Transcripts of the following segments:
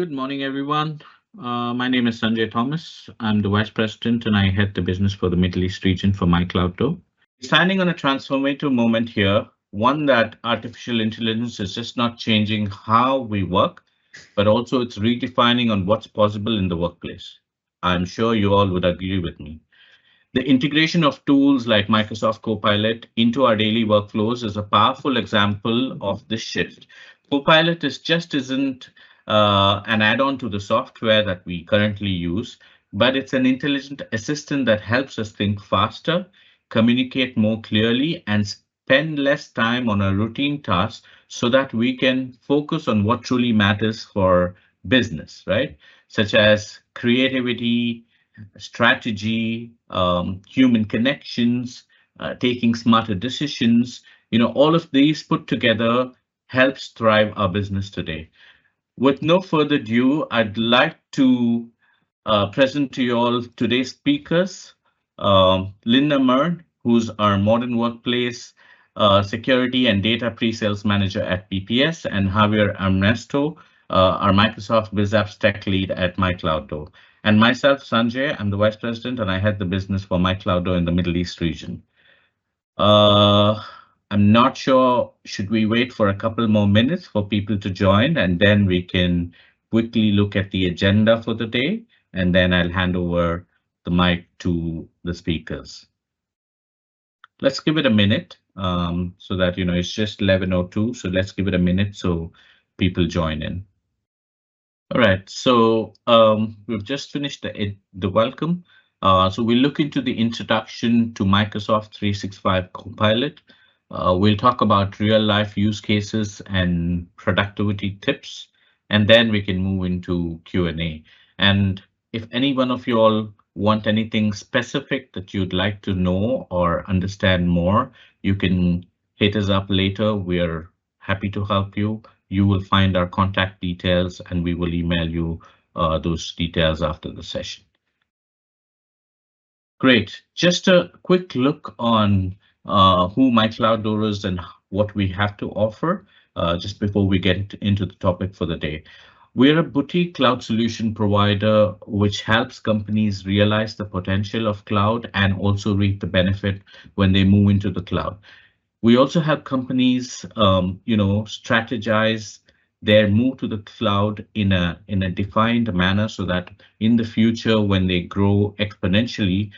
Good morning, everyone. My name is Sanjay Thomas. I'm the Vice President and I head the business for the Middle East region for myCloudDoor. Standing on a transformative moment here, one that artificial intelligence is just not changing how we work, but also it's redefining on what's possible in the workplace. I'm sure you all would agree with me. The integration of tools like Microsoft Copilot into our daily workflows is a powerful example of this shift. Copilot is just isn't an add-on to the software that we currently use, but it's an intelligent assistant that helps us think faster, communicate more clearly, and spend less time on a routine task so that we can focus on what truly matters for business, right? Such as creativity, strategy, human connections, taking smarter decisions. All of these put together helps drive our business today. With no further ado, I'd like to present to you all today's speakers. Linda Mern, who's our modern workplace security and data pre-sales manager at PPS, and Javier Ernesto, our Microsoft BizApps tech lead at myCloudDoor. And myself, Sanjay, I'm the vice president and I head the business for myCloudDoor in the Middle East region. Uh, I'm not sure, should we wait for a couple more minutes for people to join and then we can quickly look at the agenda for the day, and then I'll hand over the mic to the speakers. Let's give it a minute so that, it's just 11:02. So let's give it a minute so people join in. All right, so we've just finished the welcome. So we'll look into the introduction to Microsoft 365 Copilot. We'll talk about real life use cases and productivity tips, and then we can move into Q&A. And if any one of you all want anything specific that you'd like to know or understand more, you can hit us up later. We're happy to help you. You will find our contact details and we will email you those details after the session. Great. Just a quick look on who myCloudDoor is and what we have to offer just before we get into the topic for the day. We're a boutique cloud solution provider which helps companies realize the potential of cloud and also reap the benefit when they move into the cloud. We also help companies, strategize their move to the cloud in a defined manner so that in the future, when they grow exponentially,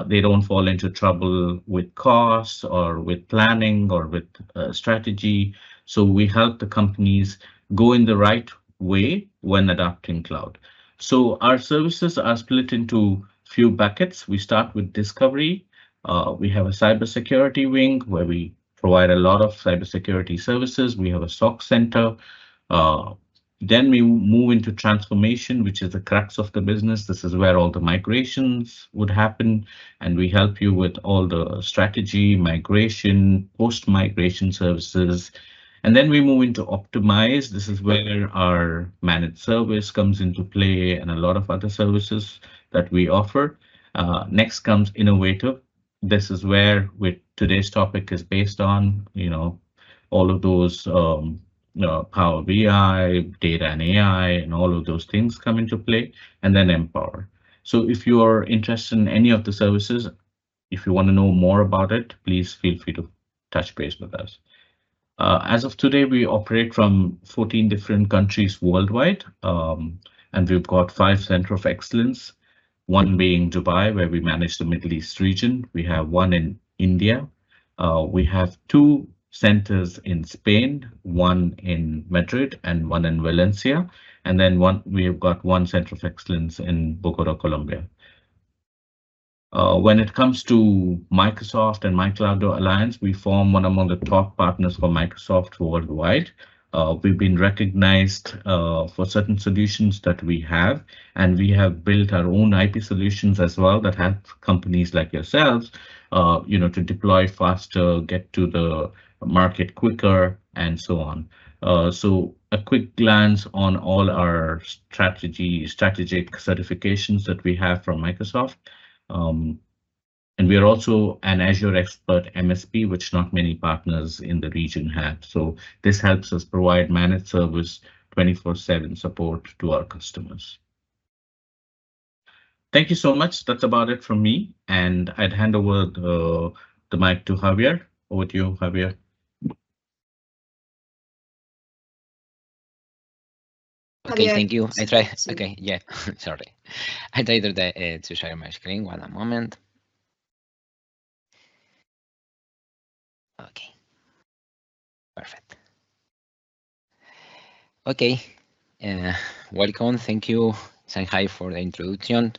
they don't fall into trouble with costs or with planning or with strategy. So we help the companies go in the right way when adopting cloud. So our services are split into few buckets. We start with discovery. We have a cybersecurity wing where we provide a lot of cybersecurity services. We have a SOC center. Then we move into transformation, which is the crux of the business. This is where all the migrations would happen, and we help you with all the strategy, migration, post-migration services. And then we move into optimize. This is where our managed service comes into play and a lot of other services that we offer. Next comes innovative. This is where today's topic is based on, all of those Power BI, data and AI, and all of those things come into play, and then empower. So if you are interested in any of the services, if you want to know more about it, please feel free to touch base with us. As of today, we operate from 14 different countries worldwide, and we've got 5 centers of excellence. One being Dubai, where we manage the Middle East region. We have one in India. We have 2 centers in Spain, one in Madrid and one in Valencia. And then we have got 1 center of excellence in Bogota, Colombia. When it comes to Microsoft and myCloudDoor Alliance, we form one among the top partners for Microsoft worldwide. We've been recognized for certain solutions that we have, and we have built our own IP solutions as well that help companies like yourselves, to deploy faster, get to the market quicker, and so on. So a quick glance on all our strategic certifications that we have from Microsoft. And we are also an Azure Expert MSP, which not many partners in the region have. So this helps us provide managed service 24/7 support to our customers. Thank you so much. That's about it from me. And I'd hand over the mic to Javier. Over to you, Javier. Okay, thank you. I try. Okay, yeah, sorry. I tried to share my screen. One moment. Okay, perfect. Okay, welcome. Thank you, Shanghai, for the introduction.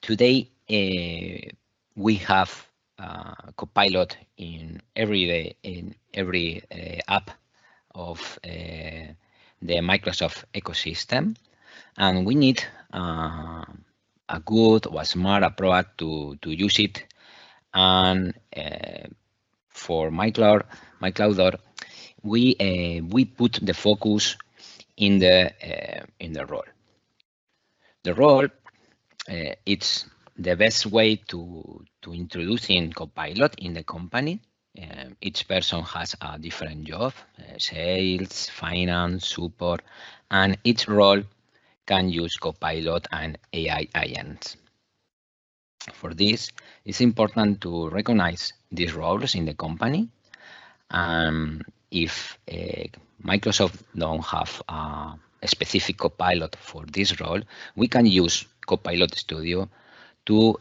Today, we have Copilot in every app of the Microsoft ecosystem, and we need a good or smart approach to use it. And for myCloudDoor, we put the focus in the role. The role, it's the best way to introducing Copilot in the company. Each person has a different job, sales, finance, support, and each role can use Copilot and AI agents. For this, it's important to recognize these roles in the company. If Microsoft don't have a specific Copilot for this role, we can use Copilot Studio to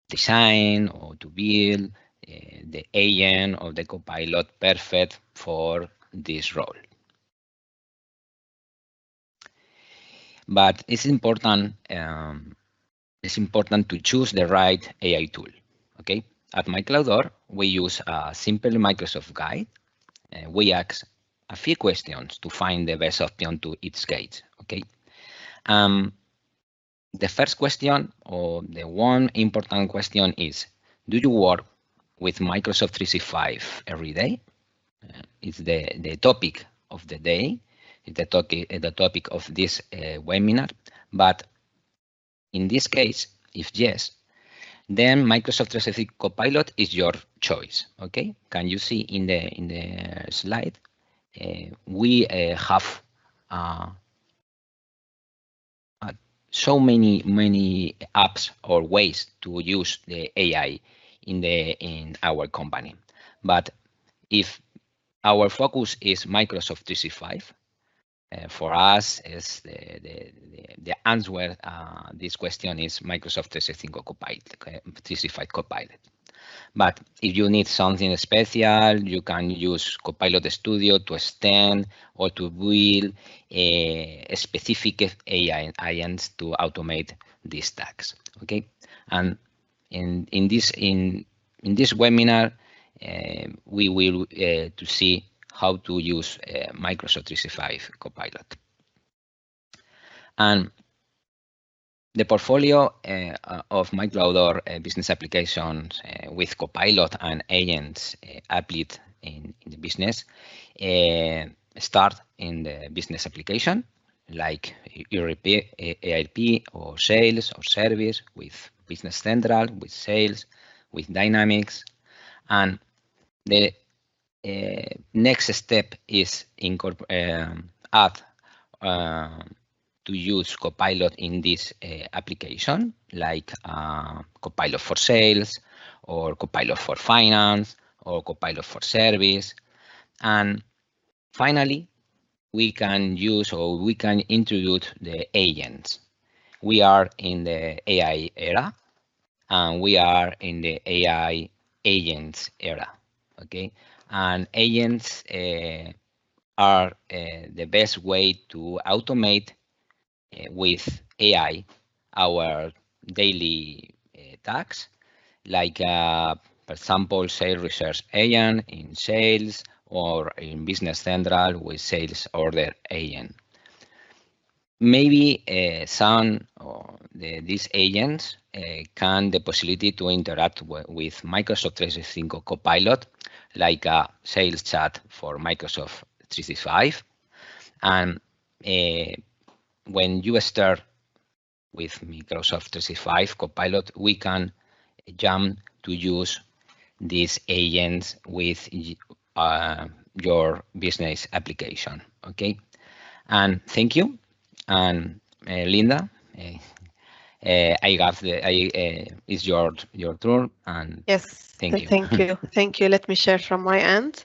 design or to build the agent of the Copilot perfect for this role. But it's important to choose the right AI tool. Okay, at myCloudDoor, we use a simple Microsoft guide. We ask a few questions to find the best option to each case. Okay. The first question, or the one important question, is: do you work with Microsoft 365 every day? It's the topic of the day. It's the topic of this webinar. But in this case, if yes, then Microsoft 365 Copilot is your choice. Okay, can you see in the slide? We have so many apps or ways to use the AI in our company. But if our focus is Microsoft 365, for us, is the answer this question is Microsoft 365 Copilot. But if you need something special, you can use Copilot Studio to extend or to build specific AI agents to automate these tasks. Okay, and in this webinar, we will to see how to use Microsoft 365 Copilot. And the portfolio of myCloudDoor business applications with Copilot and agents applied in the business start in the business application, like ERP or sales or service, with Business Central, with sales, with Dynamics. And the next step is add to use Copilot in this application, like Copilot for sales, or Copilot for finance, or Copilot for service. And finally, we can use, or we can introduce, the agents. We are in the AI era, and we are in the AI agents era. Okay, and agents are the best way to automate with AI our daily tasks, like for example, sales research agent in sales, or in Business Central with sales order agent. Maybe some of these agents can the possibility to interact with Microsoft 365 Copilot, like a sales chat for Microsoft 365. And when you start with Microsoft 365 Copilot, we can jump to use these agents with your business application. Okay, and thank you. And Linda, it's your turn. And Yes, thank you. thank you. Thank you. Let me share from my end.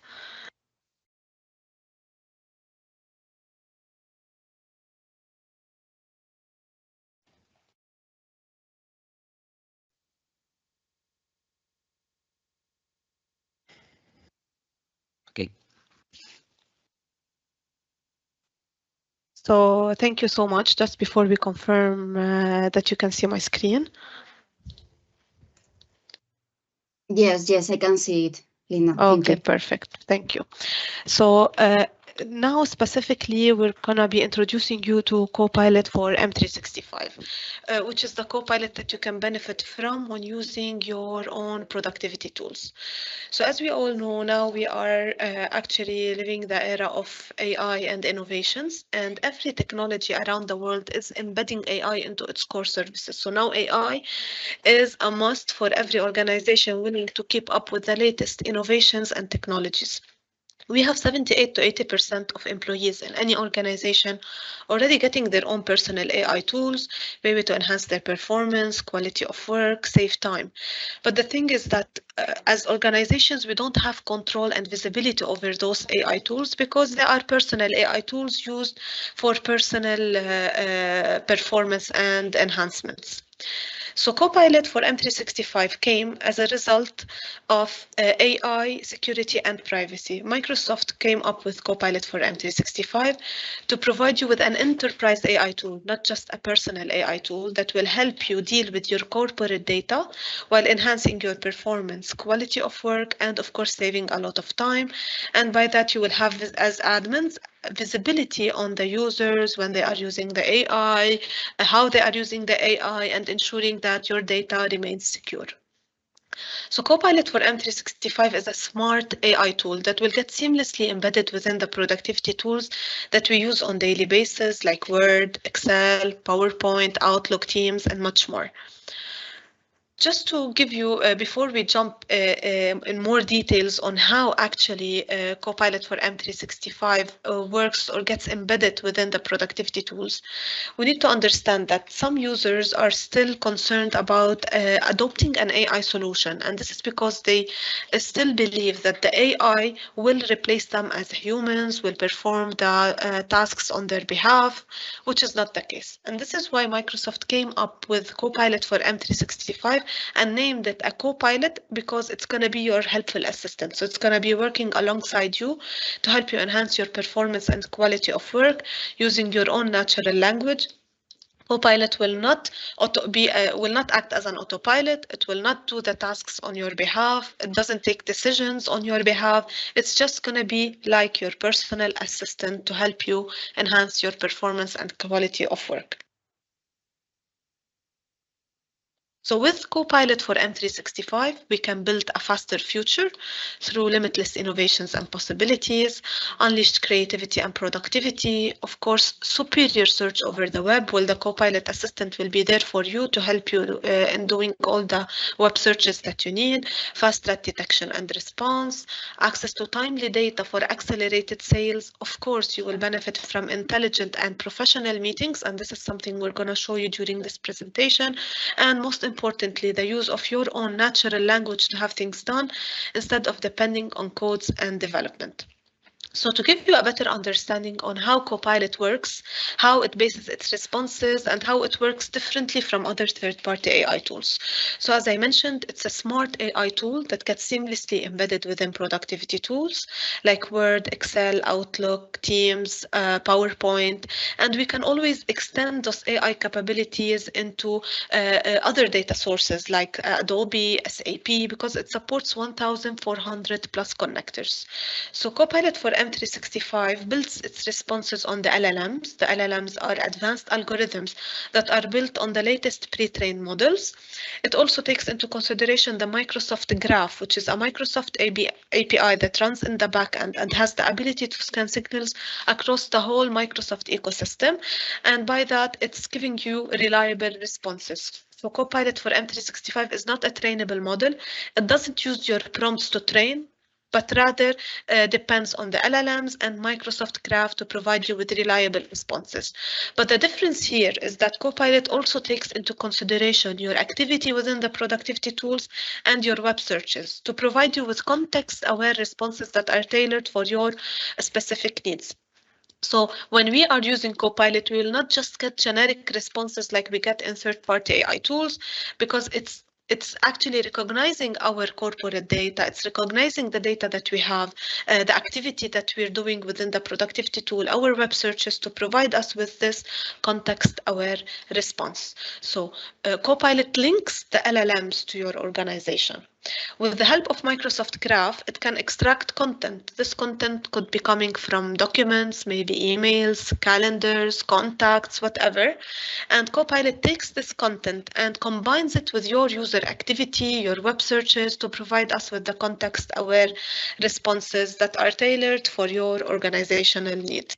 Okay. So thank you so much. Just before we confirm that you can see my screen. Yes, I can see it, Linda. Thank Okay, you. perfect. Thank you. So now specifically, we're gonna be introducing you to Copilot for M365, which is the Copilot that you can benefit from when using your own productivity tools. So as we all know now, we are actually living the era of AI and innovations, and every technology around the world is embedding AI into its core services. So now AI is a must for every organization willing to keep up with the latest innovations and technologies. We have 78 to 80% of employees in any organization already getting their own personal AI tools, maybe to enhance their performance, quality of work, save time. But the thing is that as organizations, we don't have control and visibility over those AI tools because they are personal AI tools used for personal performance and enhancements. So Copilot for M365 came as a result of AI, security, and privacy. Microsoft came up with Copilot for M365 to provide you with an enterprise AI tool, not just a personal AI tool that will help you deal with your corporate data while enhancing your performance, quality of work, and of course, saving a lot of time. And by that, you will have, as admins, visibility on the users when they are using the AI, how they are using the AI, and ensuring that your data remains secure. So Copilot for M365 is a smart AI tool that will get seamlessly embedded within the productivity tools that we use on daily basis like Word, Excel, PowerPoint, Outlook, Teams, and much more. Just to give you, before we jump in more details on how actually Copilot for M365 works or gets embedded within the productivity tools, we need to understand that some users are still concerned about adopting an AI solution. And this is because they still believe that the AI will replace them as humans, will perform the tasks on their behalf, which is not the case. And this is why Microsoft came up with Copilot for M365 and named it a Copilot because it's going to be your helpful assistant. So it's going to be working alongside you to help you enhance your performance and quality of work using your own natural language. Copilot will not will not act as an autopilot. It will not do the tasks on your behalf. It doesn't take decisions on your behalf. It's just going to be like your personal assistant to help you enhance your performance and quality of work. So with Copilot for M365, we can build a faster future through limitless innovations and possibilities, unleashed creativity and productivity, of course, superior search over the web, while the Copilot assistant will be there for you to help you in doing all the web searches that you need, fast threat detection and response, access to timely data for accelerated sales. Of course, you will benefit from intelligent and professional meetings, and this is something we're going to show you during this presentation. And most importantly, the use of your own natural language to have things done instead of depending on codes and development. So to give you a better understanding on how Copilot works, how it bases its responses, and how it works differently from other third-party AI tools. So as I mentioned, it's a smart AI tool that gets seamlessly embedded within productivity tools like Word, Excel, Outlook, Teams, PowerPoint, and we can always extend those AI capabilities into other data sources like Adobe, SAP, because it supports 1,400 plus connectors. So Copilot for M365 builds its responses on the LLMs. The LLMs are advanced algorithms that are built on the latest pre-trained models. It also takes into consideration the Microsoft Graph, which is a Microsoft API that runs in the backend and has the ability to scan signals across the whole Microsoft ecosystem. And by that, it's giving you reliable responses. So Copilot for M365 is not a trainable model. It doesn't use your prompts to train. but rather depends on the LLMs and Microsoft Graph to provide you with reliable responses. But the difference here is that Copilot also takes into consideration your activity within the productivity tools and your web searches to provide you with context-aware responses that are tailored for your specific needs. So when we are using Copilot, we will not just get generic responses like we get in third-party AI tools, because it's actually recognizing our corporate data. It's recognizing the data that we have, the activity that we're doing within the productivity tool, our web searches, to provide us with this context-aware response. So Copilot links the LLMs to your organization. With the help of Microsoft Graph, it can extract content. This content could be coming from documents, maybe emails, calendars, contacts, whatever. And Copilot takes this content and combines it with your user activity, your web searches, to provide us with the context-aware responses that are tailored for your organizational needs.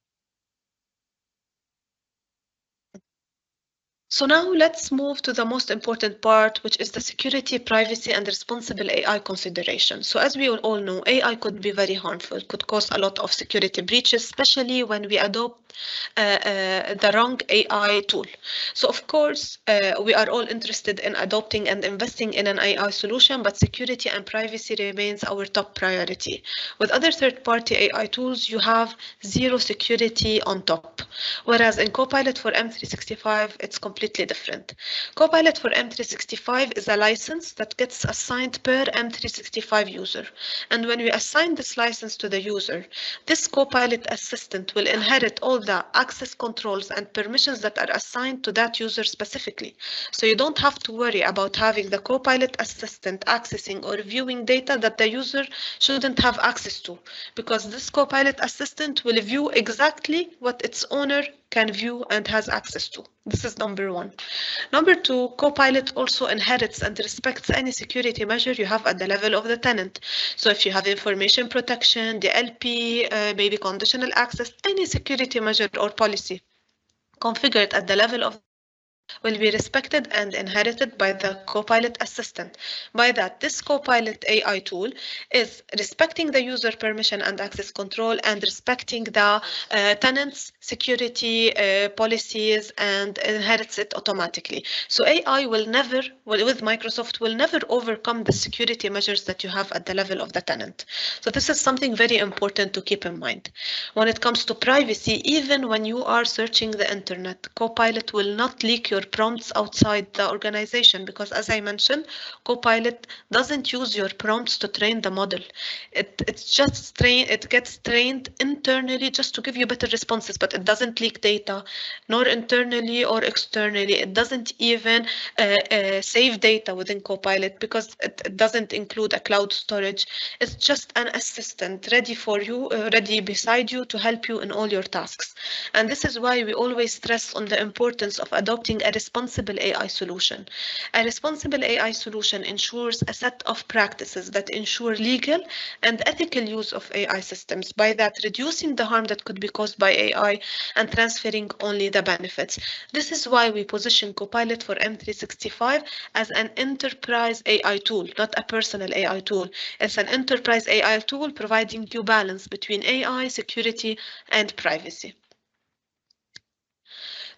So now let's move to the most important part, which is the security, privacy, and responsible AI consideration. So as we all know, AI could be very harmful, could cause a lot of security breaches, especially when we adopt the wrong AI tool. So of course, we are all interested in adopting and investing in an AI solution, but security and privacy remains our top priority. With other third-party AI tools, you have zero security on top. Whereas in Copilot for M365, it's completely different. Copilot for M365 is a license that gets assigned per M365 user. And when we assign this license to the user, this Copilot assistant will inherit all the access controls and permissions that are assigned to that user specifically. So you don't have to worry about having the Copilot assistant accessing or viewing data that the user shouldn't have access to, because this Copilot assistant will view exactly what its owner can view and has access to. This is number one. Number two, Copilot also inherits and respects any security measure you have at the level of the tenant. So if you have information protection, DLP, maybe conditional access, any security measure or policy configured at the level of will be respected and inherited by the Copilot assistant. By that, this Copilot AI tool is respecting the user permission and access control and respecting the tenant's security policies and inherits it automatically. So AI will never, with Microsoft, will never overcome the security measures that you have at the level of the tenant. So this is something very important to keep in mind. When it comes to privacy, even when you are searching the internet, Copilot will not leak your prompts outside the organization, because as I mentioned, Copilot doesn't use your prompts to train the model. It gets trained internally just to give you better responses, but it doesn't leak data, nor internally or externally. It doesn't even save data within Copilot, because it doesn't include a cloud storage. It's just an assistant ready for you, ready beside you to help you in all your tasks. And this is why we always stress on the importance of adopting a responsible AI solution. A responsible AI solution ensures a set of practices that ensure legal and ethical use of AI systems, by that reducing the harm that could be caused by AI and transferring only the benefits. This is why we position Copilot for M365 as an enterprise AI tool, not a personal AI tool. It's an enterprise AI tool providing you balance between AI, security, and privacy.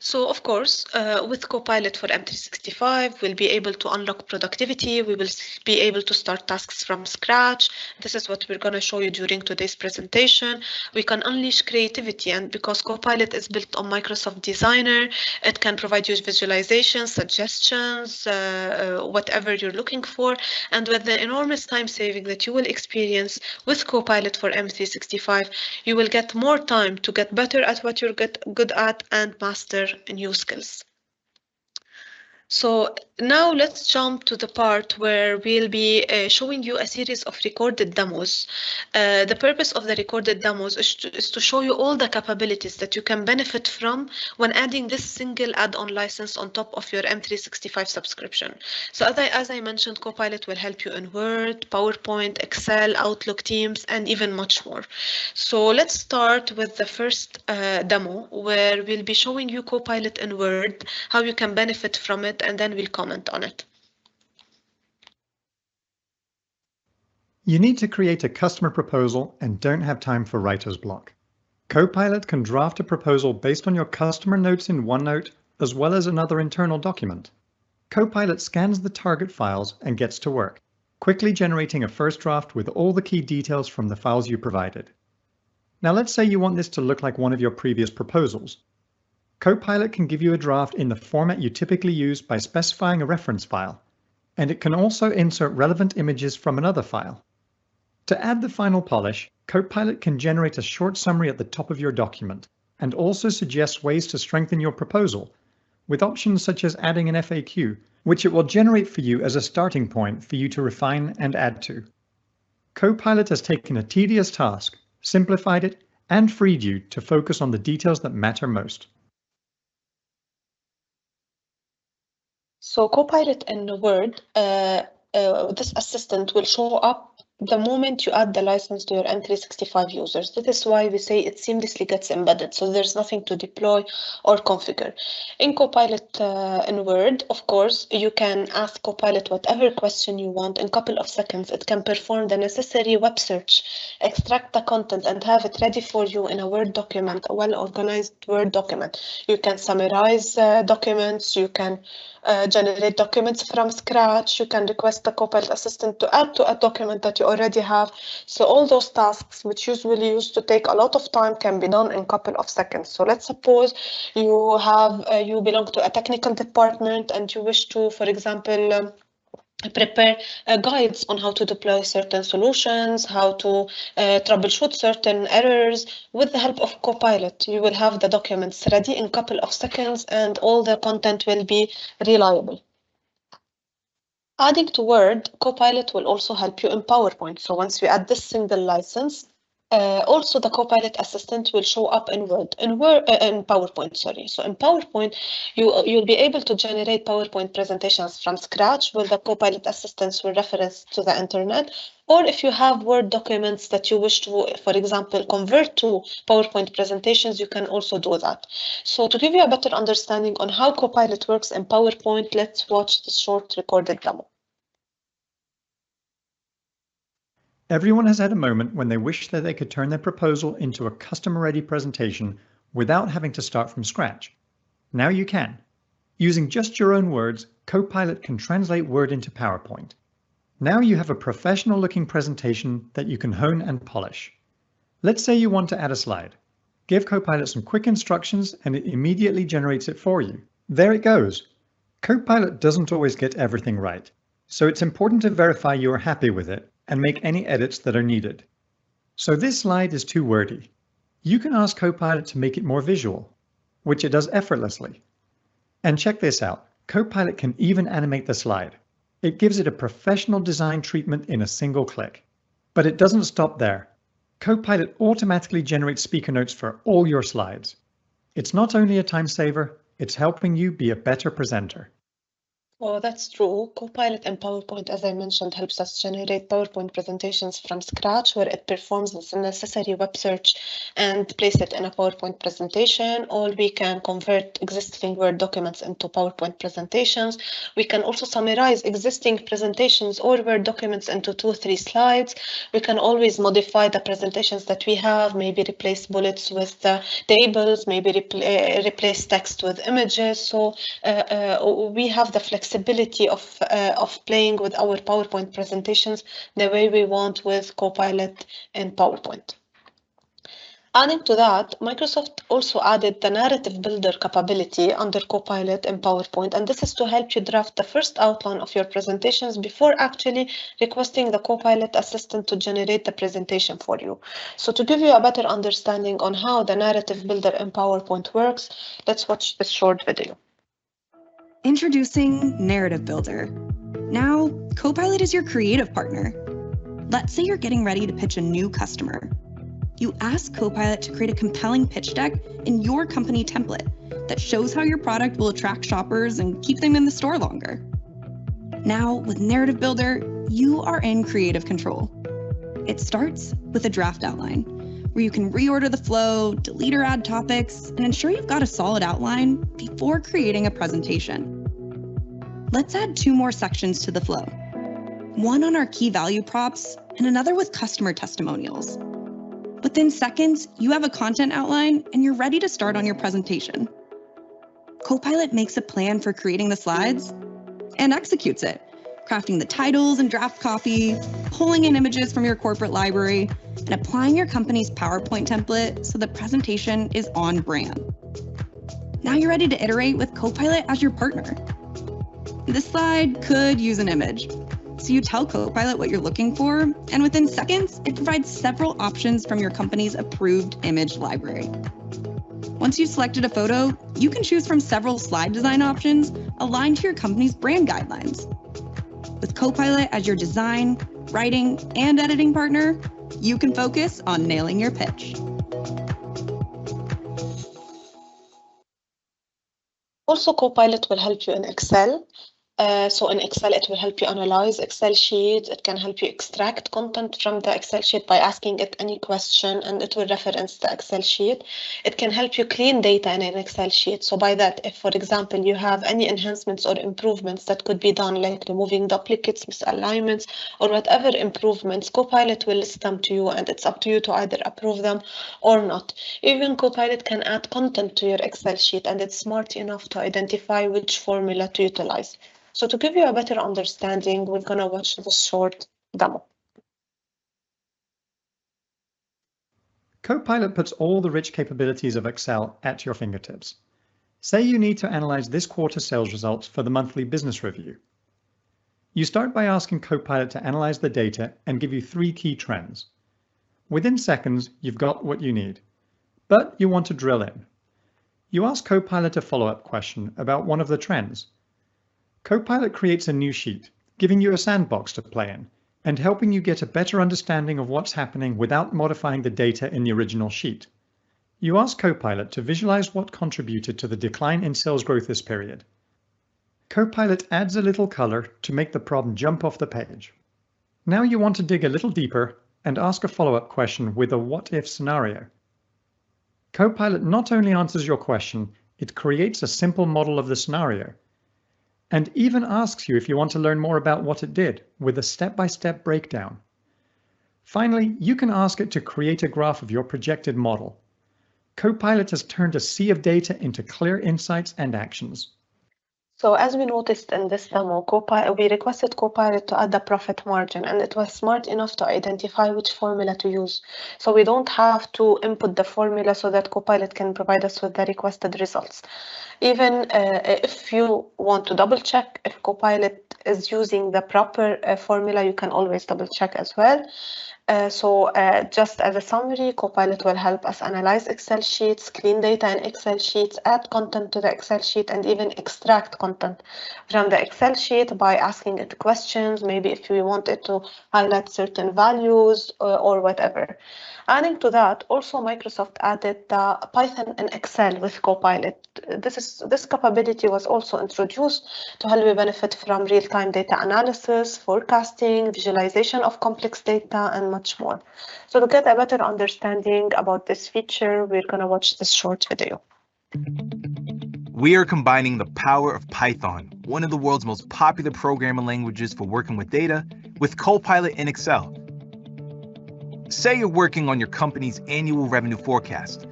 So of course, with Copilot for M365, we'll be able to unlock productivity. We will be able to start tasks from scratch. This is what we're going to show you during today's presentation. We can unleash creativity, and because Copilot is built on Microsoft Designer, it can provide you visualizations, suggestions, whatever you're looking for. And with the enormous time saving that you will experience with Copilot for M365, you will get more time to get better at what you're good at and master new skills. So now let's jump to the part where we'll be showing you a series of recorded demos. The purpose of the recorded demos is to show you all the capabilities that you can benefit from when adding this single add-on license on top of your M365 subscription. So as I mentioned, Copilot will help you in Word, PowerPoint, Excel, Outlook, Teams, and even much more. So let's start with the first demo, where we'll be showing you Copilot in Word, how you can benefit from it, and then we'll comment on it. You need to create a customer proposal and don't have time for writer's block. Copilot can draft a proposal based on your customer notes in OneNote, as well as another internal document. Copilot scans the target files and gets to work, quickly generating a first draft with all the key details from the files you provided. Now let's say you want this to look like one of your previous proposals. Copilot can give you a draft in the format you typically use by specifying a reference file, and it can also insert relevant images from another file. To add the final polish, Copilot can generate a short summary at the top of your document and also suggest ways to strengthen your proposal, with options such as adding an FAQ, which it will generate for you as a starting point for you to refine and add to. Copilot has taken a tedious task, simplified it, and freed you to focus on the details that matter most. So Copilot in Word, this assistant will show up the moment you add the license to your M365 users. That is why we say it seamlessly gets embedded, so there's nothing to deploy or configure. In Copilot in Word, of course, you can ask Copilot whatever question you want. In a couple of seconds, it can perform the necessary web search, extract the content, and have it ready for you in a Word document, a well-organized Word document. You can summarize documents, you can generate documents from scratch, you can request the Copilot assistant to add to a document that you already have. So all those tasks which usually used to take a lot of time can be done in a couple of seconds. So let's suppose you have you belong to a technical department and you wish to, for example, prepare guides on how to deploy certain solutions, how to troubleshoot certain errors. With the help of Copilot, you will have the documents ready in a couple of seconds and all the content will be reliable. Adding to Word, Copilot will also help you in PowerPoint. So once we add this single license, also the Copilot assistant will show up in Word, in PowerPoint, sorry. So in PowerPoint, you'll be able to generate PowerPoint presentations from scratch with the Copilot assistants with reference to the internet. Or if you have Word documents that you wish to, for example, convert to PowerPoint presentations, you can also do that. So to give you a better understanding on how Copilot works in PowerPoint, let's watch this short recorded demo. Everyone has had a moment when they wish that they could turn their proposal into a customer-ready presentation without having to start from scratch. Now you can. Using just your own words, Copilot can translate Word into PowerPoint. Now you have a professional-looking presentation that you can hone and polish. Let's say you want to add a slide. Give Copilot some quick instructions and it immediately generates it for you. There it goes. Copilot doesn't always get everything right, so it's important to verify you are happy with it and make any edits that are needed. So this slide is too wordy. You can ask Copilot to make it more visual, which it does effortlessly. And check this out, Copilot can even animate the slide. It gives it a professional design treatment in a single click. But it doesn't stop there. Copilot automatically generates speaker notes for all your slides. It's not only a time saver, it's helping you be a better presenter. Oh, that's true. Copilot in PowerPoint, as I mentioned, helps us generate PowerPoint presentations from scratch, where it performs the necessary web search and place it in a PowerPoint presentation. Or we can convert existing Word documents into PowerPoint presentations. We can also summarize existing presentations or Word documents into 2 or 3 slides. We can always modify the presentations that we have, maybe replace bullets with tables, maybe replace text with images. So we have the flexibility of playing with our PowerPoint presentations the way we want with Copilot and PowerPoint. Adding to that, Microsoft also added the narrative builder capability under Copilot and PowerPoint, and this is to help you draft the first outline of your presentations before actually requesting the Copilot assistant to generate the presentation for you. So to give you a better understanding on how the narrative builder in PowerPoint works, let's watch this short video. Introducing Narrative Builder. Now, Copilot is your creative partner. Let's say you're getting ready to pitch a new customer. You ask Copilot to create a compelling pitch deck in your company template that shows how your product will attract shoppers and keep them in the store longer. Now, with Narrative Builder, you are in creative control. It starts with a draft outline, where you can reorder the flow, delete or add topics, and ensure you've got a solid outline before creating a presentation. Let's add 2 more sections to the flow. One on our key value props and another with customer testimonials. Within seconds, you have a content outline and you're ready to start on your presentation. Copilot makes a plan for creating the slides and executes it, crafting the titles and draft copy, pulling in images from your corporate library, and applying your company's PowerPoint template so the presentation is on brand. Now you're ready to iterate with Copilot as your partner. This slide could use an image. So you tell Copilot what you're looking for, and within seconds, it provides several options from your company's approved image library. Once you've selected a photo, you can choose from several slide design options aligned to your company's brand guidelines. With Copilot as your design, writing, and editing partner, you can focus on nailing your pitch. Also, Copilot will help you in Excel. So in Excel, it will help you analyze Excel sheets. It can help you extract content from the Excel sheet by asking it any question, and it will reference the Excel sheet. It can help you clean data in an Excel sheet. So by that, if, for example, you have any enhancements or improvements that could be done, like removing duplicates, misalignments, or whatever improvements, Copilot will list them to you, and it's up to you to either approve them or not. Even Copilot can add content to your Excel sheet, and it's smart enough to identify which formula to utilize. So to give you a better understanding, we're going to watch this short demo. Copilot puts all the rich capabilities of Excel at your fingertips. Say you need to analyze this quarter's sales results for the monthly business review. You start by asking Copilot to analyze the data and give you 3 key trends. Within seconds, you've got what you need, but you want to drill in. You ask Copilot a follow-up question about one of the trends. Copilot creates a new sheet, giving you a sandbox to play in, and helping you get a better understanding of what's happening without modifying the data in the original sheet. You ask Copilot to visualize what contributed to the decline in sales growth this period. Copilot adds a little color to make the problem jump off the page. Now you want to dig a little deeper and ask a follow-up question with a what-if scenario. Copilot not only answers your question, it creates a simple model of the scenario, and even asks you if you want to learn more about what it did with a step-by-step breakdown. Finally, you can ask it to create a graph of your projected model. Copilot has turned a sea of data into clear insights and actions. So as we noticed in this demo, we requested Copilot to add the profit margin, and it was smart enough to identify which formula to use. So we don't have to input the formula so that Copilot can provide us with the requested results. Even if you want to double check if Copilot is using the proper formula, you can always double check as well. So just as a summary, Copilot will help us analyze Excel sheets, clean data in Excel sheets, add content to the Excel sheet, and even extract content from the Excel sheet by asking it questions, maybe if we want it to highlight certain values or whatever. Adding to that, also Microsoft added the Python and Excel with Copilot. This capability was also introduced to help you benefit from real-time data analysis, forecasting, visualization of complex data, and much more. So to get a better understanding about this feature, we're going to watch this short video. We are combining the power of Python, one of the world's most popular programming languages for working with data, with Copilot in Excel. Say you're working on your company's annual revenue forecast.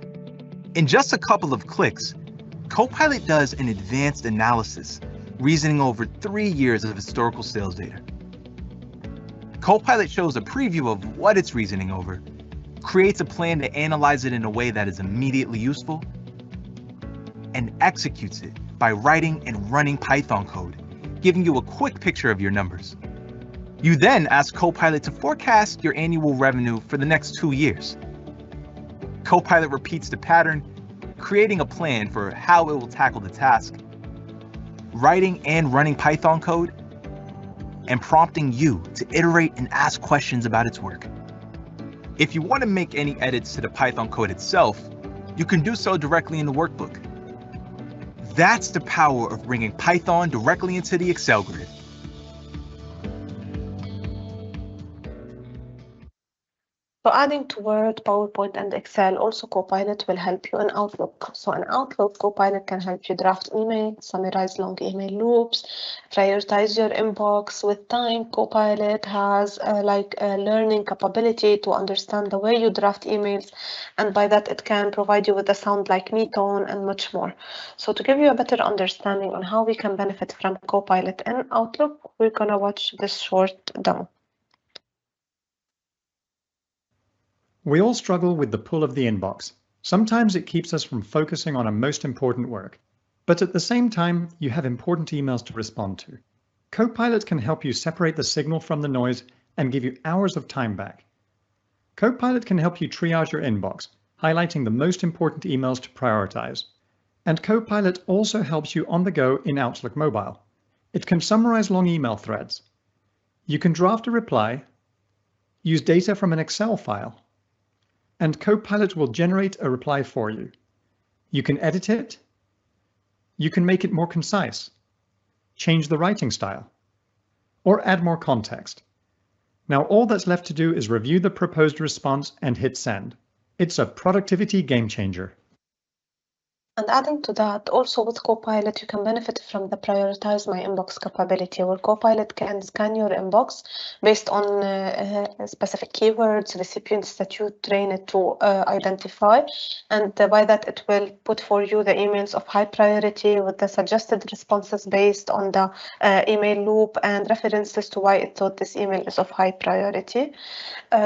In just a couple of clicks, Copilot does an advanced analysis, reasoning over 3 years of historical sales data. Copilot shows a preview of what it's reasoning over, creates a plan to analyze it in a way that is immediately useful, and executes it by writing and running Python code, giving you a quick picture of your numbers. You then ask Copilot to forecast your annual revenue for the next 2 years. Copilot repeats the pattern, creating a plan for how it will tackle the task, writing and running Python code, and prompting you to iterate and ask questions about its work. If you want to make any edits to the Python code itself, you can do so directly in the workbook. That's the power of bringing Python directly into the Excel grid. So adding to Word, PowerPoint, and Excel, also Copilot will help you in Outlook. So in Outlook, Copilot can help you draft email, summarize long email loops, prioritize your inbox. With time, Copilot has a learning capability to understand the way you draft emails, and by that it can provide you with a sound like me tone and much more. So to give you a better understanding on how we can benefit from Copilot in Outlook, we're gonna watch this short demo. We all struggle with the pull of the inbox. Sometimes it keeps us from focusing on our most important work. But at the same time, you have important emails to respond to. Copilot can help you separate the signal from the noise and give you hours of time back. Copilot can help you triage your inbox, highlighting the most important emails to prioritize. And Copilot also helps you on the go in Outlook Mobile. It can summarize long email threads. You can draft a reply, use data from an Excel file, and Copilot will generate a reply for you. You can edit it. You can make it more concise, change the writing style, or add more context. Now all that's left to do is review the proposed response and hit send. It's a productivity game changer. And adding to that, also with Copilot, you can benefit from the prioritize my inbox capability, where Copilot can scan your inbox based on specific keywords, recipients that you train it to identify. And by that, it will put for you the emails of high priority with the suggested responses based on the email loop and references to why it thought this email is of high priority.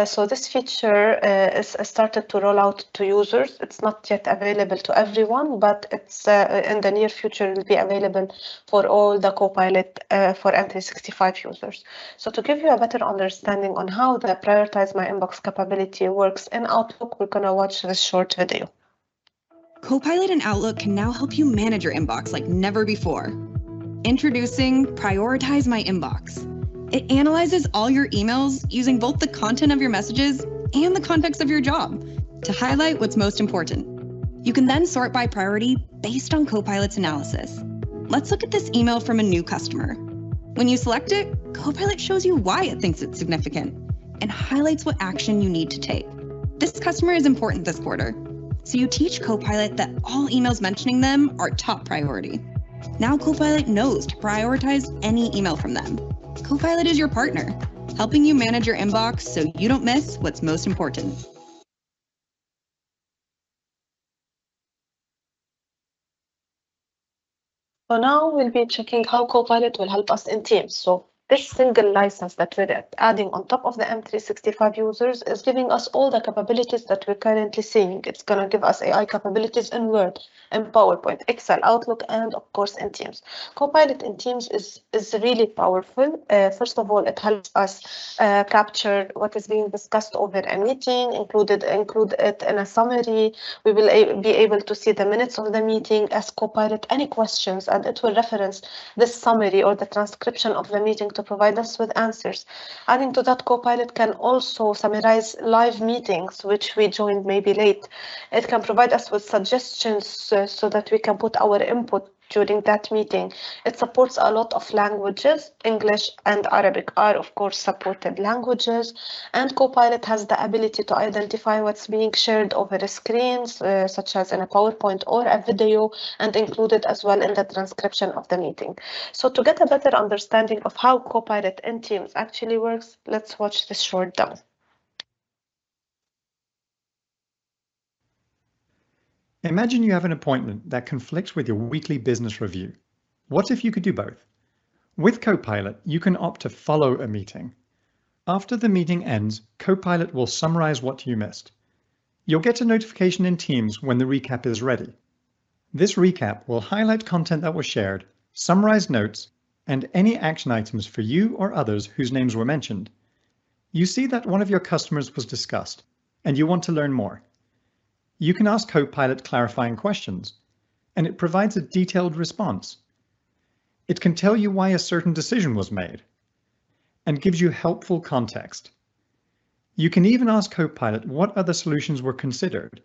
So this feature is started to roll out to users. It's not yet available to everyone, but it's in the near future will be available for all the Copilot for M365 users. So to give you a better understanding on how the prioritize my inbox capability works in Outlook, we're gonna watch this short video. Copilot in Outlook can now help you manage your inbox like never before. Introducing Prioritize My Inbox. It analyzes all your emails using both the content of your messages and the context of your job to highlight what's most important. You can then sort by priority based on Copilot's analysis. Let's look at this email from a new customer. When you select it, Copilot shows you why it thinks it's significant and highlights what action you need to take. This customer is important this quarter, so you teach Copilot that all emails mentioning them are top priority. Now Copilot knows to prioritize any email from them. Copilot is your partner, helping you manage your inbox so you don't miss what's most important. So now we'll be checking how Copilot will help us in Teams. So this single license that we're adding on top of the M365 users is giving us all the capabilities that we're currently seeing. It's going to give us AI capabilities in Word, in PowerPoint, Excel, Outlook, and of course in Teams. Copilot in Teams is really powerful. First of all, it helps us capture what is being discussed over a meeting, include it in a summary. We will be able to see the minutes of the meeting, ask Copilot any questions, and it will reference this summary or the transcription of the meeting to provide us with answers. Adding to that, Copilot can also summarize live meetings, which we joined maybe late. It can provide us with suggestions so that we can put our input during that meeting. It supports a lot of languages. English and Arabic are, of course, supported languages. And Copilot has the ability to identify what's being shared over the screens, such as in a PowerPoint or a video, and include it as well in the transcription of the meeting. So to get a better understanding of how Copilot in Teams actually works, let's watch this short demo. Imagine you have an appointment that conflicts with your weekly business review. What if you could do both? With Copilot, you can opt to follow a meeting. After the meeting ends, Copilot will summarize what you missed. You'll get a notification in Teams when the recap is ready. This recap will highlight content that was shared, summarize notes, and any action items for you or others whose names were mentioned. You see that one of your customers was discussed, and you want to learn more. You can ask Copilot clarifying questions, and it provides a detailed response. It can tell you why a certain decision was made, and gives you helpful context. You can even ask Copilot what other solutions were considered,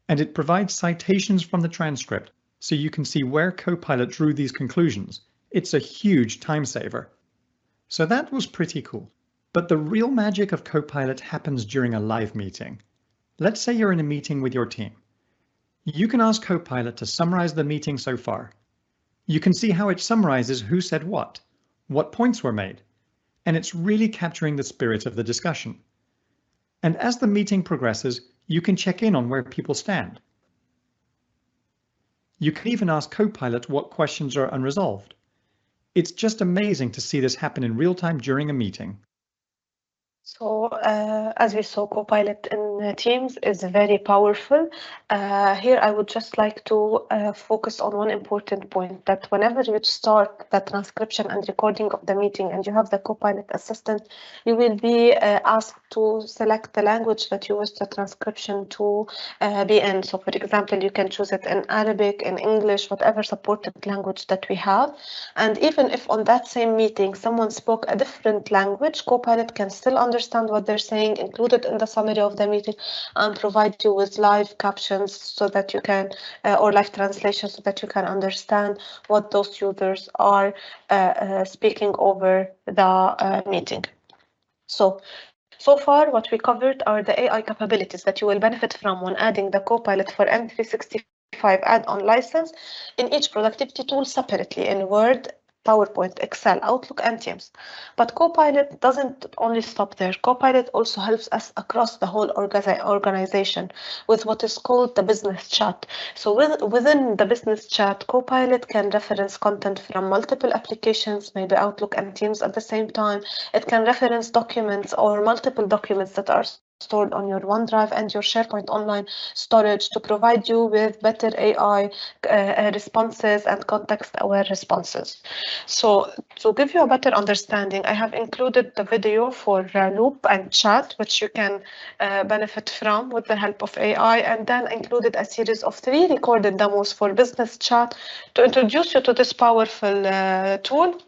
and it provides citations from the transcript so you can see where Copilot drew these conclusions. It's a huge time saver. So that was pretty cool. But the real magic of Copilot happens during a live meeting. Let's say you're in a meeting with your team. You can ask Copilot to summarize the meeting so far. You can see how it summarizes who said what points were made, and it's really capturing the spirit of the discussion. And as the meeting progresses, you can check in on where people stand. You can even ask Copilot what questions are unresolved. It's just amazing to see this happen in real time during a meeting. So as we saw, Copilot in Teams is very powerful. Here I would just like to focus on one important point, that whenever you start the transcription and recording of the meeting and you have the Copilot assistant, you will be asked to select the language that you wish the transcription to be in. So for example, you can choose it in Arabic, in English, whatever supported language that we have. And even if on that same meeting someone spoke a different language, Copilot can still understand what they're saying, include it in the summary of the meeting, and provide you with live captions so that you can, or live translation so that you can understand what those users are speaking over the meeting. So far, what we covered are the AI capabilities that you will benefit from when adding the Copilot for M365 add-on license in each productivity tool separately in Word, PowerPoint, Excel, Outlook, and Teams. But Copilot doesn't only stop there. Copilot also helps us across the whole organization with what is called the business chat. So within the business chat, Copilot can reference content from multiple applications, maybe Outlook and Teams at the same time. It can reference documents or multiple documents that are stored on your OneDrive and your SharePoint online storage to provide you with better AI responses and context-aware responses. So to give you a better understanding, I have included the video for Loop and Chat, which you can benefit from with the help of AI, and then included a series of 3 recorded demos for Business Chat to introduce you to this powerful tool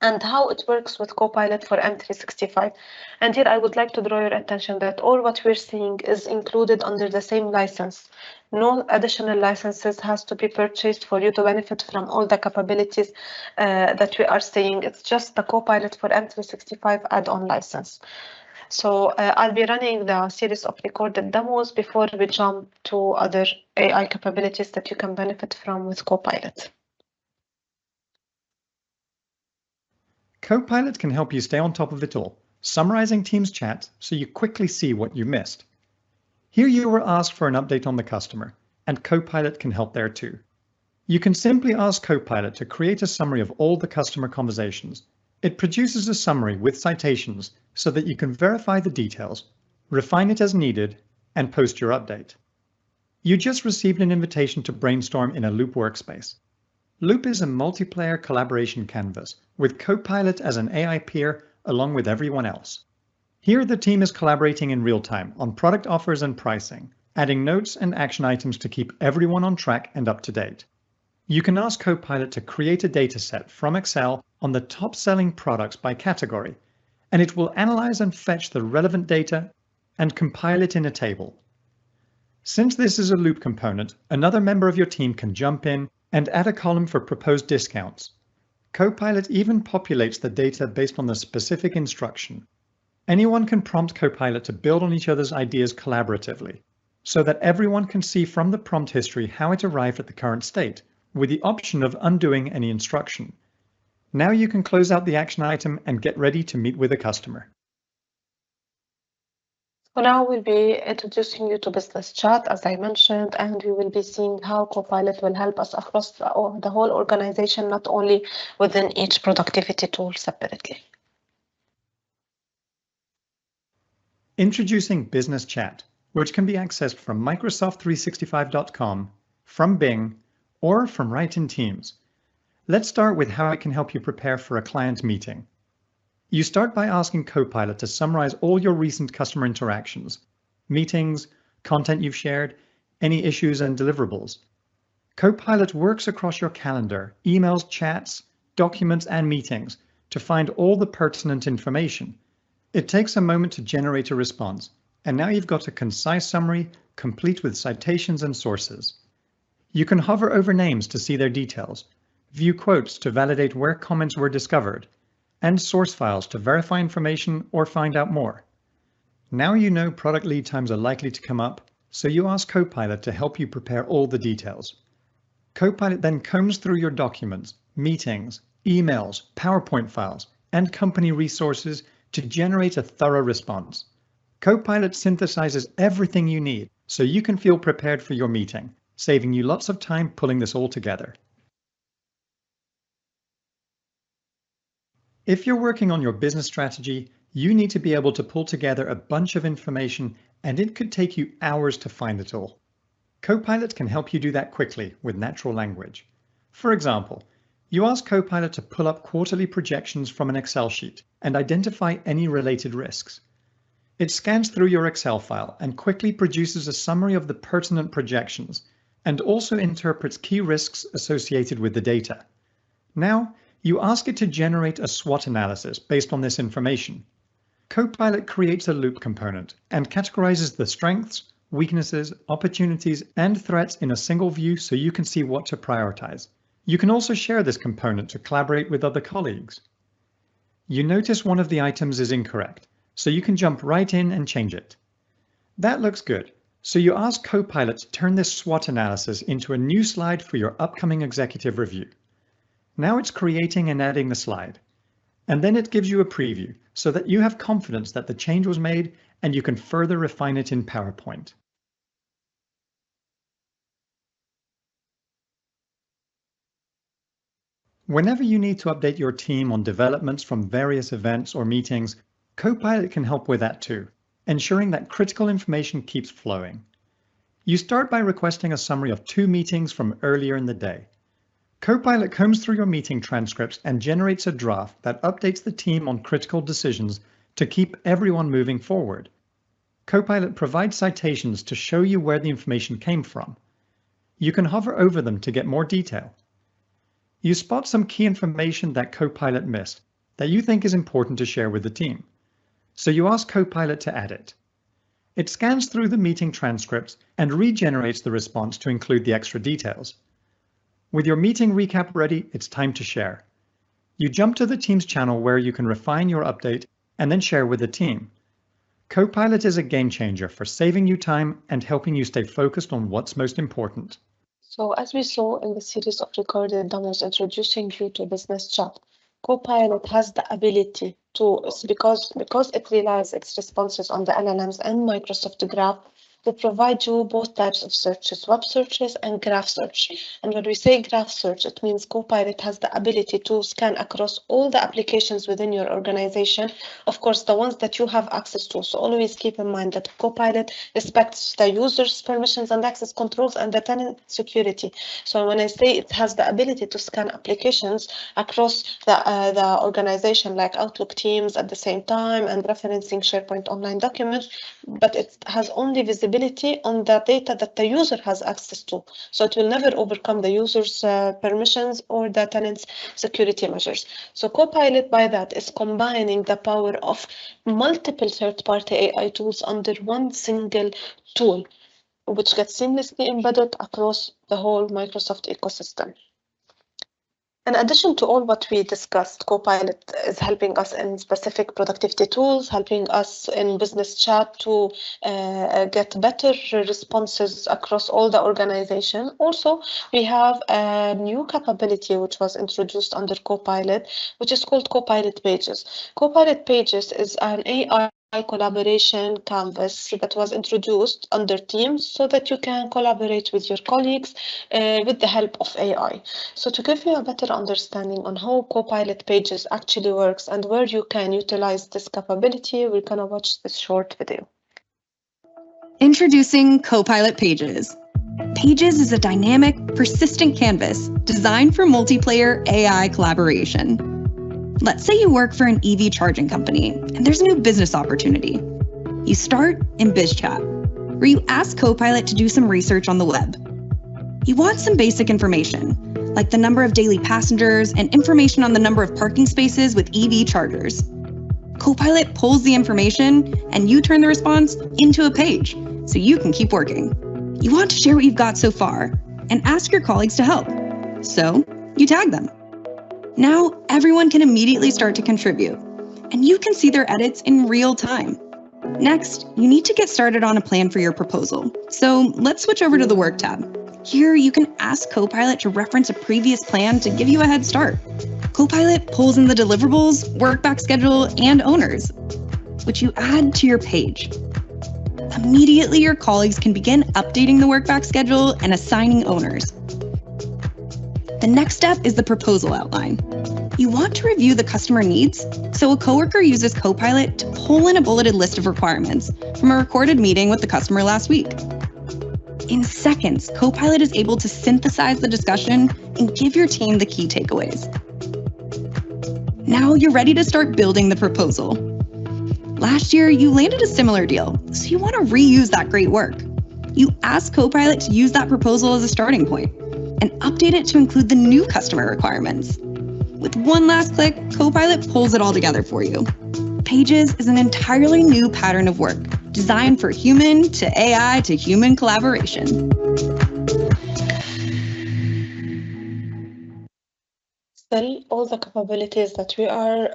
and how it works with Copilot for M365. And here I would like to draw your attention that all what we're seeing is included under the same license. No additional licenses has to be purchased for you to benefit from all the capabilities that we are seeing. It's just the Copilot for M365 add-on license. So I'll be running the series of recorded demos before we jump to other AI capabilities that you can benefit from with Copilot. Copilot can help you stay on top of it all, summarizing Teams chat so you quickly see what you missed. Here you were asked for an update on the customer, and Copilot can help there too. You can simply ask Copilot to create a summary of all the customer conversations. It produces a summary with citations so that you can verify the details, refine it as needed, and post your update. You just received an invitation to brainstorm in a Loop workspace. Loop is a multiplayer collaboration canvas with Copilot as an AI peer along with everyone else. Here the team is collaborating in real time on product offers and pricing, adding notes and action items to keep everyone on track and up to date. You can ask Copilot to create a dataset from Excel on the top selling products by category, and it will analyze and fetch the relevant data and compile it in a table. Since this is a Loop component, another member of your team can jump in and add a column for proposed discounts. Copilot even populates the data based on the specific instruction. Anyone can prompt Copilot to build on each other's ideas collaboratively, so that everyone can see from the prompt history how it arrived at the current state, with the option of undoing any instruction. Now you can close out the action item and get ready to meet with a customer. So now we'll be introducing you to Business Chat, as I mentioned, and we will be seeing how Copilot will help us across the whole organization, not only within each productivity tool separately. Introducing Business Chat, which can be accessed from Microsoft365.com, from Bing, or from right in Teams. Let's start with how it can help you prepare for a client meeting. You start by asking Copilot to summarize all your recent customer interactions, meetings, content you've shared, any issues and deliverables. Copilot works across your calendar, emails, chats, documents, and meetings to find all the pertinent information. It takes a moment to generate a response, and now you've got a concise summary, complete with citations and sources. You can hover over names to see their details, view quotes to validate where comments were discovered, and source files to verify information or find out more. Now you know product lead times are likely to come up, so you ask Copilot to help you prepare all the details. Copilot then combs through your documents, meetings, emails, PowerPoint files, and company resources to generate a thorough response. Copilot synthesizes everything you need so you can feel prepared for your meeting, saving you lots of time pulling this all together. If you're working on your business strategy, you need to be able to pull together a bunch of information, and it could take you hours to find it all. Copilot can help you do that quickly with natural language. For example, you ask Copilot to pull up quarterly projections from an Excel sheet and identify any related risks. It scans through your Excel file and quickly produces a summary of the pertinent projections, and also interprets key risks associated with the data. Now, you ask it to generate a SWOT analysis based on this information. Copilot creates a loop component and categorizes the strengths, weaknesses, opportunities, and threats in a single view so you can see what to prioritize. You can also share this component to collaborate with other colleagues. You notice one of the items is incorrect, so you can jump right in and change it. That looks good, so you ask Copilot to turn this SWOT analysis into a new slide for your upcoming executive review. Now it's creating and adding the slide, and then it gives you a preview so that you have confidence that the change was made and you can further refine it in PowerPoint. Whenever you need to update your team on developments from various events or meetings, Copilot can help with that too, ensuring that critical information keeps flowing. You start by requesting a summary of 2 meetings from earlier in the day. Copilot combs through your meeting transcripts and generates a draft that updates the team on critical decisions to keep everyone moving forward. Copilot provides citations to show you where the information came from. You can hover over them to get more detail. You spot some key information that Copilot missed that you think is important to share with the team, so you ask Copilot to add it. It scans through the meeting transcripts and regenerates the response to include the extra details. With your meeting recap ready, it's time to share. You jump to the Teams channel where you can refine your update and then share with the team. Copilot is a game changer for saving you time and helping you stay focused on what's most important. So as we saw in the series of recorded demos introducing you to business chat, Copilot has the ability to, because it relies its responses on the LLMs and Microsoft Graph, to provide you both types of searches, web searches and graph search. And when we say graph search, it means Copilot has the ability to scan across all the applications within your organization, of course, the ones that you have access to. So always keep in mind that Copilot respects the user's permissions and access controls and the tenant security. So when I say it has the ability to scan applications across the organization, like Outlook, Teams at the same time, and referencing SharePoint online documents, but it has only visibility on the data that the user has access to. So it will never overcome the user's permissions or the tenant's security measures. So Copilot by that is combining the power of multiple third-party AI tools under one single tool, which gets seamlessly embedded across the whole Microsoft ecosystem. In addition to all what we discussed, Copilot is helping us in specific productivity tools, helping us in business chat to get better responses across all the organization. Also, we have a new capability which was introduced under Copilot, which is called Copilot Pages. Copilot Pages is an AI collaboration canvas that was introduced under Teams so that you can collaborate with your colleagues with the help of AI. So to give you a better understanding on how Copilot Pages actually works and where you can utilize this capability, we're going to watch this short video. Introducing Copilot Pages. Pages is a dynamic, persistent canvas designed for multiplayer AI collaboration. Let's say you work for an EV charging company and there's a new business opportunity. You start in BizChat, where you ask Copilot to do some research on the web. You want some basic information, like the number of daily passengers and information on the number of parking spaces with EV chargers. Copilot pulls the information and you turn the response into a page so you can keep working. You want to share what you've got so far and ask your colleagues to help. So you tag them. Now, everyone can immediately start to contribute, and you can see their edits in real time. Next, you need to get started on a plan for your proposal. So let's switch over to the Work tab. Here, you can ask Copilot to reference a previous plan to give you a head start. Copilot pulls in the deliverables, work back schedule, and owners, which you add to your page. Immediately, your colleagues can begin updating the work back schedule and assigning owners. The next step is the proposal outline. You want to review the customer needs, so a coworker uses Copilot to pull in a bulleted list of requirements from a recorded meeting with the customer last week. In seconds, Copilot is able to synthesize the discussion and give your team the key takeaways. Now you're ready to start building the proposal. Last year, you landed a similar deal, so you want to reuse that great work. You ask Copilot to use that proposal as a starting point and update it to include the new customer requirements. With one last click, Copilot pulls it all together for you. Pages is an entirely new pattern of work, designed for human to AI to human collaboration. Still, all the capabilities that we are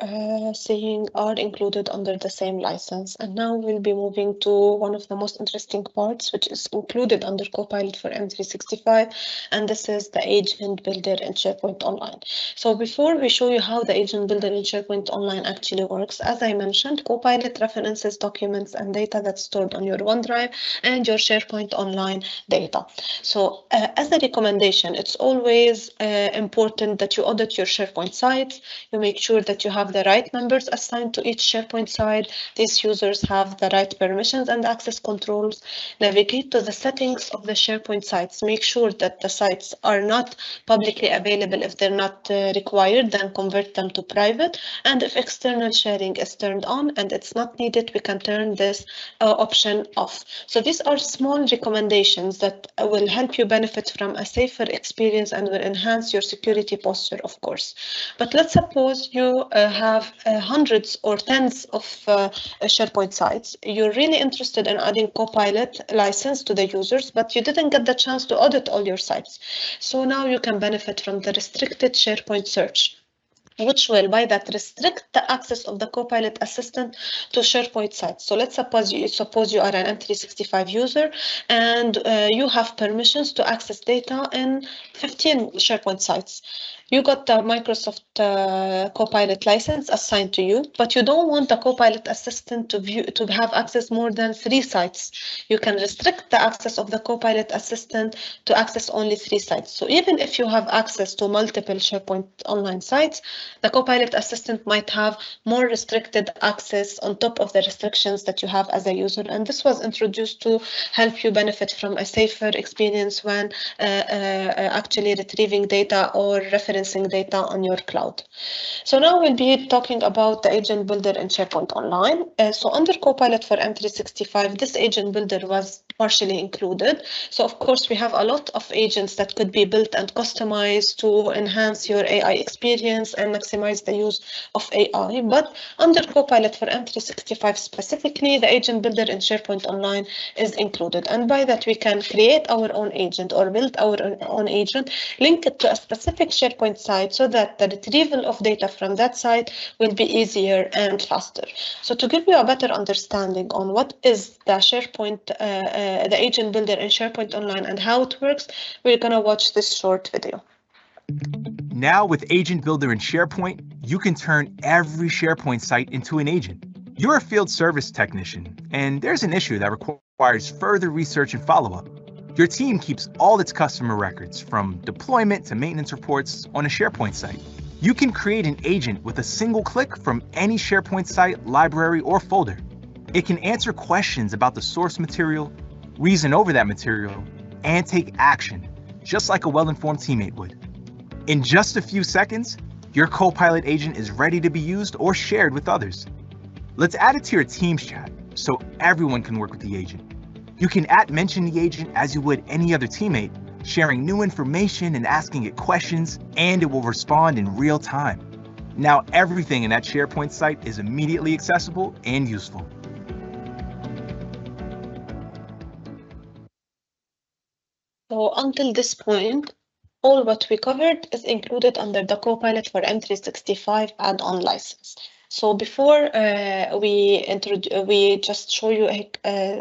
seeing are included under the same license. And now we'll be moving to one of the most interesting parts, which is included under Copilot for M365, and this is the Agent Builder in SharePoint Online. So before we show you how the Agent Builder in SharePoint Online actually works, as I mentioned, Copilot references documents and data that's stored on your OneDrive and your SharePoint Online data. So as a recommendation, it's always important that you audit your SharePoint sites. You make sure that you have the right members assigned to each SharePoint site. These users have the right permissions and access controls. Navigate to the settings of the SharePoint sites. Make sure that the sites are not publicly available. If they're not required, then convert them to private. And if external sharing is turned on and it's not needed, we can turn this option off. So these are small recommendations that will help you benefit from a safer experience and will enhance your security posture, of course. But let's suppose you have hundreds or tens of SharePoint sites. You're really interested in adding Copilot license to the users, but you didn't get the chance to audit all your sites. So now you can benefit from the restricted SharePoint search, which will, by that, restrict the access of the Copilot assistant to SharePoint sites. So let's suppose you are an M365 user and you have permissions to access data in 15 SharePoint sites. You got the Microsoft Copilot license assigned to you, but you don't want the Copilot assistant to have access more than 3 sites. You can restrict the access of the Copilot assistant to access only 3 sites. So even if you have access to multiple SharePoint Online sites, the Copilot assistant might have more restricted access on top of the restrictions that you have as a user. And this was introduced to help you benefit from a safer experience when actually retrieving data or referencing data on your cloud. So now we'll be talking about the Agent Builder in SharePoint Online. So under Copilot for M365, this Agent Builder was partially included. So of course, we have a lot of agents that could be built and customized to enhance your AI experience and maximize the use of AI. But under Copilot for M365 specifically, the Agent Builder in SharePoint Online is included. And by that, we can create our own agent or build our own agent, link it to a specific SharePoint site so that the retrieval of data from that site will be easier and faster. So to give you a better understanding on what is the SharePoint, the Agent Builder in SharePoint Online and how it works, we're going to watch this short video. Now with Agent Builder in SharePoint, you can turn every SharePoint site into an agent. You're a field service technician, and there's an issue that requires further research and follow-up. Your team keeps all its customer records, from deployment to maintenance reports, on a SharePoint site. You can create an agent with a single click from any SharePoint site, library, or folder. It can answer questions about the source material, reason over that material, and take action, just like a well-informed teammate would. In just a few seconds, your Copilot agent is ready to be used or shared with others. Let's add it to your Teams chat so everyone can work with the agent. You can @mention the agent as you would any other teammate, sharing new information and asking it questions, and it will respond in real time. Now everything in that SharePoint site is immediately accessible and useful. So until this point, all what we covered is included under the Copilot for M365 add-on license. So before we just show you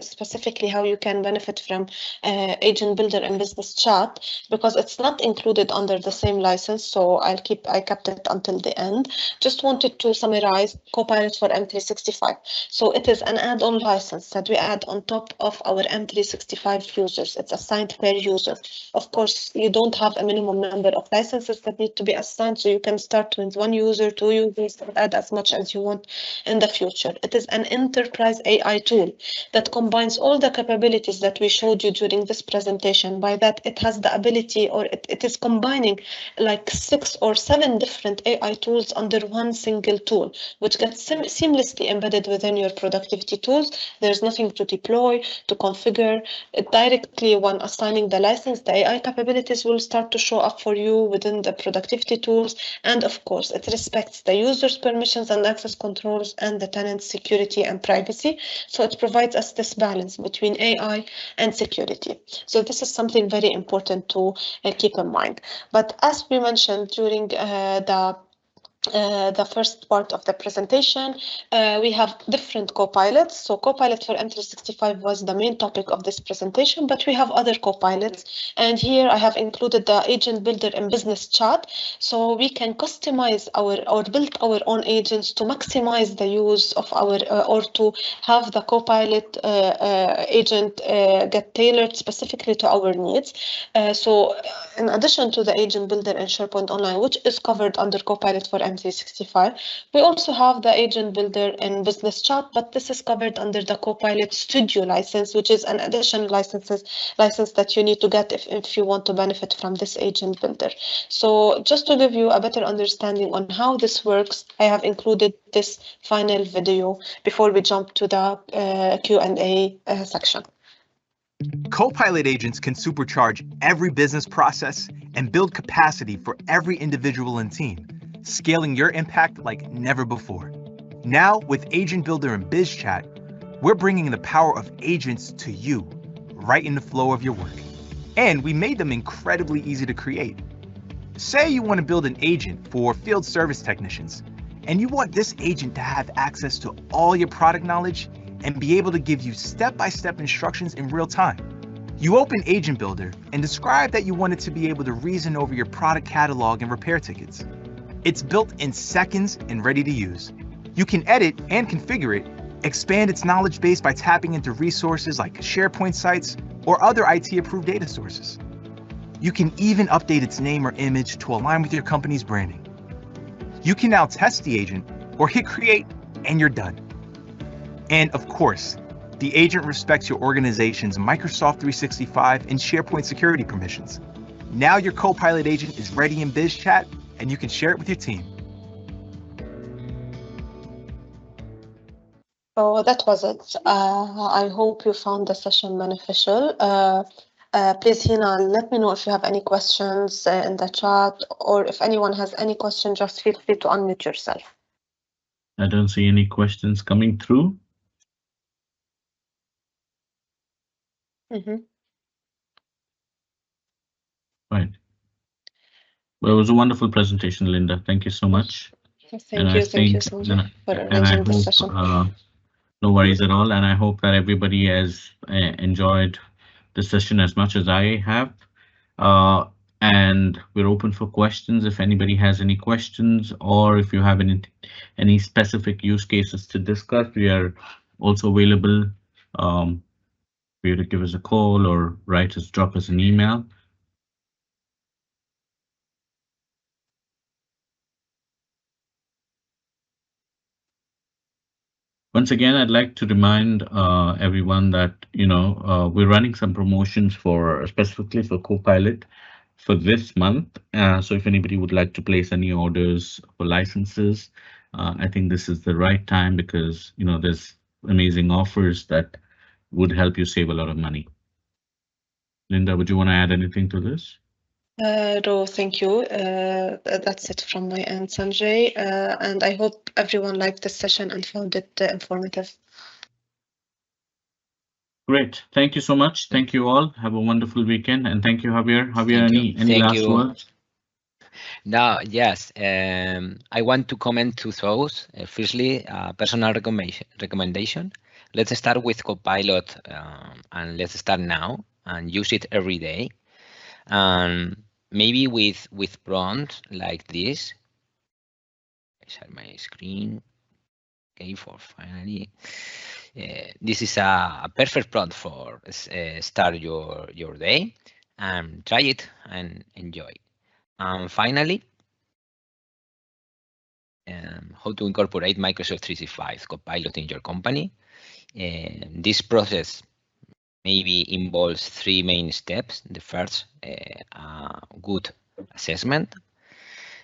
specifically how you can benefit from Agent Builder and Business Chat, because it's not included under the same license, so I kept it until the end. Just wanted to summarize Copilot for M365. So it is an add-on license that we add on top of our M365 users. It's assigned per user. Of course, you don't have a minimum number of licenses that need to be assigned, so you can start with 1 user, 2 users, and add as much as you want in the future. It is an enterprise AI tool that combines all the capabilities that we showed you during this presentation. By that, it has the ability, or it is combining like 6 or 7 different AI tools under one single tool, which gets seamlessly embedded within your productivity tools. There's nothing to deploy, to configure. Directly when assigning the license, the AI capabilities will start to show up for you within the productivity tools. And of course, it respects the user's permissions and access controls and the tenant's security and privacy. So it provides us this balance between AI and security. So this is something very important to keep in mind. But as we mentioned during the first part of the presentation, we have different copilots. So Copilot for M365 was the main topic of this presentation, but we have other copilots. And here I have included the Agent Builder and Business Chat. So we can customize or build our own agents to maximize the use of our, or to have the Copilot agent get tailored specifically to our needs. So in addition to the Agent Builder and SharePoint Online, which is covered under Copilot for M365, we also have the Agent Builder and Business Chat, but this is covered under the Copilot Studio license, which is an additional license that you need to get if you want to benefit from this Agent Builder. So just to give you a better understanding on how this works, I have included this final video before we jump to the Q&A section. Copilot agents can supercharge every business process and build capacity for every individual and team, scaling your impact like never before. Now, with Agent Builder and BizChat, we're bringing the power of agents to you, right in the flow of your work. And we made them incredibly easy to create. Say you want to build an agent for field service technicians, and you want this agent to have access to all your product knowledge and be able to give you step-by-step instructions in real time. You open Agent Builder and describe that you want it to be able to reason over your product catalog and repair tickets. It's built in seconds and ready to use. You can edit and configure it, expand its knowledge base by tapping into resources like SharePoint sites or other IT-approved data sources. You can even update its name or image to align with your company's branding. You can now test the agent or hit create and you're done. And of course, the agent respects your organization's Microsoft 365 and SharePoint security permissions. Now your Copilot agent is ready in BizChat and you can share it with your team. So that was it. I hope you found the session beneficial. Please, Hina, let me know if you have any questions in the chat, or if anyone has any question, just feel free to unmute yourself. I don't see any questions coming through. Right. Well, it was a wonderful presentation, Linda. Thank you so much. Thank you, Sanjay, for arranging this session. No worries at all, and I hope that everybody has enjoyed the session as much as I have. And we're open for questions if anybody has any questions, or if you have any specific use cases to discuss. We are also available for you to give us a call or drop us an email. Once again, I'd like to remind everyone that we're running some promotions specifically for Copilot for this month. So if anybody would like to place any orders for licenses, I think this is the right time, because there's amazing offers that would help you save a lot of money. Linda, would you want to add anything to this? No, thank you. That's it from my end, Sanjay. And I hope everyone liked this session and found it informative. Great. Thank you so much. Thank you all. Have a wonderful weekend. And thank you, Javier. Javier, Thank any you. last words? Now, yes, I want to comment two thoughts. Firstly, personal recommendation. Let's start with Copilot and let's start now and use it every day. And maybe with prompts like this. I share my screen. Okay, for finally. This is a perfect prompt for start your day, and try it and enjoy. And finally, how to incorporate Microsoft 365 Copilot in your company. This process maybe involves three main steps. The first, good assessment,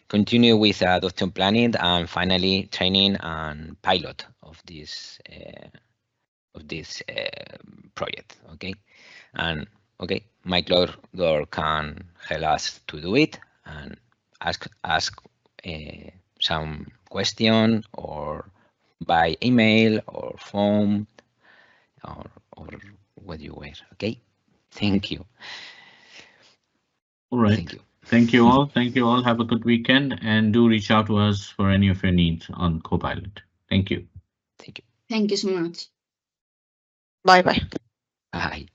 continue with adoption planning, and finally training and pilot of this project. Okay, and okay, myCloudDoor can help us to do it and ask some question or by email or phone or what you wear. Okay, thank you. All right. Thank you. Thank you all. Thank you all. Have a good weekend and do reach out to us for any of your needs on Copilot. Thank you. Thank you. Thank you so much. Bye bye. Bye.